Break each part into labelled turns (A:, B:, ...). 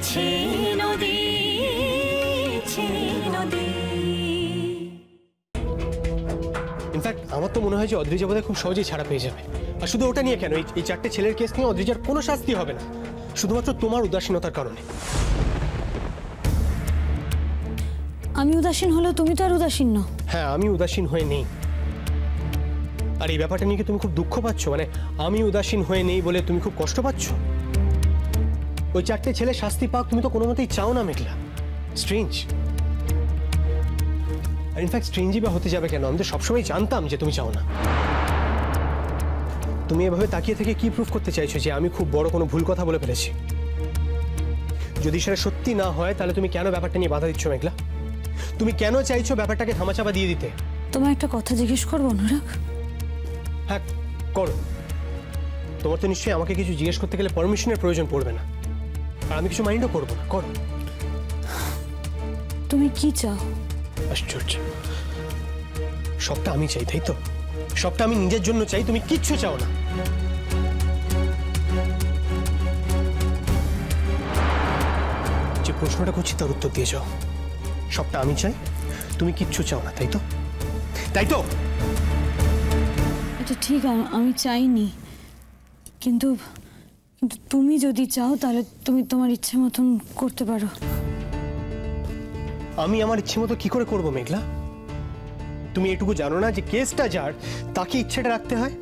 A: নদী নদী।
B: ইনফ্যাক্ট আমার তো মনে হয় যে অদ্রিজা বোধহয় খুব সহজেই ছাড়া পেয়ে যাবে। আর শুধু ওটা নিয়ে কেন, এই চারটে ছেলের কেস নিয়ে অদ্রিজার কোনো শাস্তি হবে না, শুধুমাত্র তোমার উদাসীনতার কারণে।
C: আমি উদাসীন হলেও তুমি তো আর উদাসীন নও।
B: হ্যাঁ, আমি উদাসীন হয়ে নেই। আর এই ব্যাপারটা নিয়ে কি তুমি খুব দুঃখ পাচ্ছ? মানে আমি উদাসীন হয়ে নেই বলে তুমি খুব কষ্ট পাচ্ছ? ওই চারটে ছেলে শাস্তি পাক তুমি তো কোনো মতেই চাও না মেঘলা। স্ট্রেঞ্জ। আর ইনফ্যাক্ট স্ট্রেঞ্জই বা হতে যাবে কেন? আমি তো সবসময় জানতাম যে তুমি চাও না। তুমি এভাবে তাকিয়ে থেকে কি প্রুফ করতে চাইছো যে আমি খুব বড় কোনো ভুল কথা বলে ফেলেছি? যদি সেটা সত্যি না হয় তাহলে তুমি কেন ব্যাপারটা নিয়ে বাধা দিচ্ছ মেঘলা? তুমি কেন চাইছো ব্যাপারটাকে ধামাচাপা দিয়ে দিতে?
C: তোমার একটা কথা জিজ্ঞেস করবো অনুরাগ?
B: হ্যাঁ করো। তোমার তো নিশ্চয়ই আমাকে কিছু জিজ্ঞেস করতে গেলে পারমিশনের প্রয়োজন পড়বে না, আর আমি কিছু মাইন্ডও করবো না। করো।
C: তুমি কি চাও?
B: আশ্চর্য, সবটা আমি চাই তাই তো? সবটা আমি নিজের জন্য চাই, তুমি কিচ্ছু চাও না। যে প্রশ্নটা করছি তার উত্তর দিয়ে যাও। সবটা আমি চাই, তুমি কিচ্ছু চাও না তাই তো? তাই তো?
C: এটা ঠিক, আমি চাইনি, কিন্তু তুমি যদি চাও তাহলে তুমি তোমার ইচ্ছে মতন করতে পারো।
B: আমি আমার ইচ্ছে মতো কি করে করবো মেঘলা? তুমি এটুকু জানো না যে কেসটা যার তাকে ইচ্ছেটা রাখতে হয়?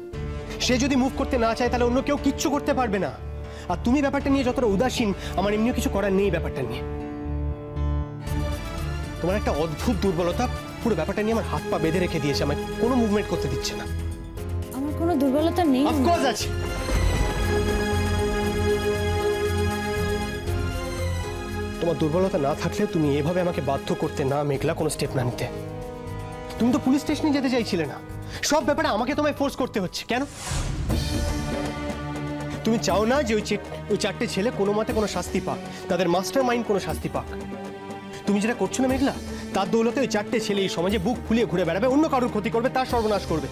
B: সে যদি মুভ করতে না চায় তাহলে অন্য কেউ কিচ্ছু করতে পারবে না। আর তুমি ব্যাপারটা নিয়ে যতটা উদাসীন, আমার এমনিও কিছু করার নেই ব্যাপারটা নিয়ে। তোমার একটা অদ্ভুত দুর্বলতা পুরো ব্যাপারটা নিয়ে আমার হাত পা বেঁধে রেখে দিয়েছে, আমায় কোনো মুভমেন্ট করতে দিচ্ছে না।
C: আমার কোনো দুর্বলতা নেই।
B: অফকোর্স আছে। তোমার দুর্বলতা না থাকলে তুমি এভাবে আমাকে বাধ্য করতে না মেঘলা কোনো স্টেপ না নিতে। তুমি তো পুলিশ স্টেশনে যেতে চাইছিলে না, সব ব্যাপারে আমাকে তোমায় ফোর্স করতে হচ্ছে কেন? তুমি চাও না যে ওই চারটে ছেলে কোনো মতে কোনো শাস্তি পাক, তাদের মাস্টার মাইন্ড কোনো শাস্তি পাক। তুমি যেটা করছো না মেঘলা, তার দৌলতে ওই চারটে ছেলে এই সমাজে বুক ফুলিয়ে ঘুরে বেড়াবে, অন্য কারোর ক্ষতি করবে, তার সর্বনাশ করবে।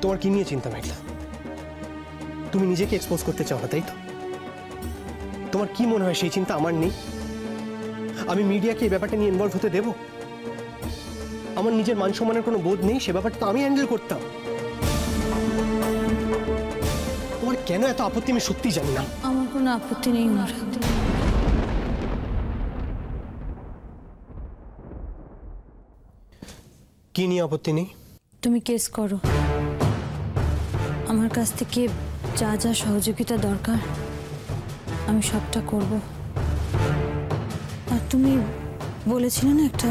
B: তোমার কি নিয়ে চিন্তা মেঘলা? তুমি নিজেকে এক্সপোজ করতে চাও না তাই তো? তোমার কি মনে হয় সেই চিন্তা আমার নেই? আমি মিডিয়াকে এই ব্যাপারটা নিয়ে ইনভলভ হতে দেব? আমার নিজের মান সম্মানের কোনো বোধ নেই? সে ব্যাপারটা তো আমি হ্যান্ডেল করতাম। তোমার কেন এত আপত্তি আমি সত্যি জানি না।
C: আমার কোনো আপত্তি নেই অনুরাগ।
B: কি নিয়ে আপত্তি নেই?
C: তুমি কেস করো, আমার কাছ থেকে যা যা সহযোগিতা দরকার আমি সবটা করব। আর তুমি বলেছিলে না একটা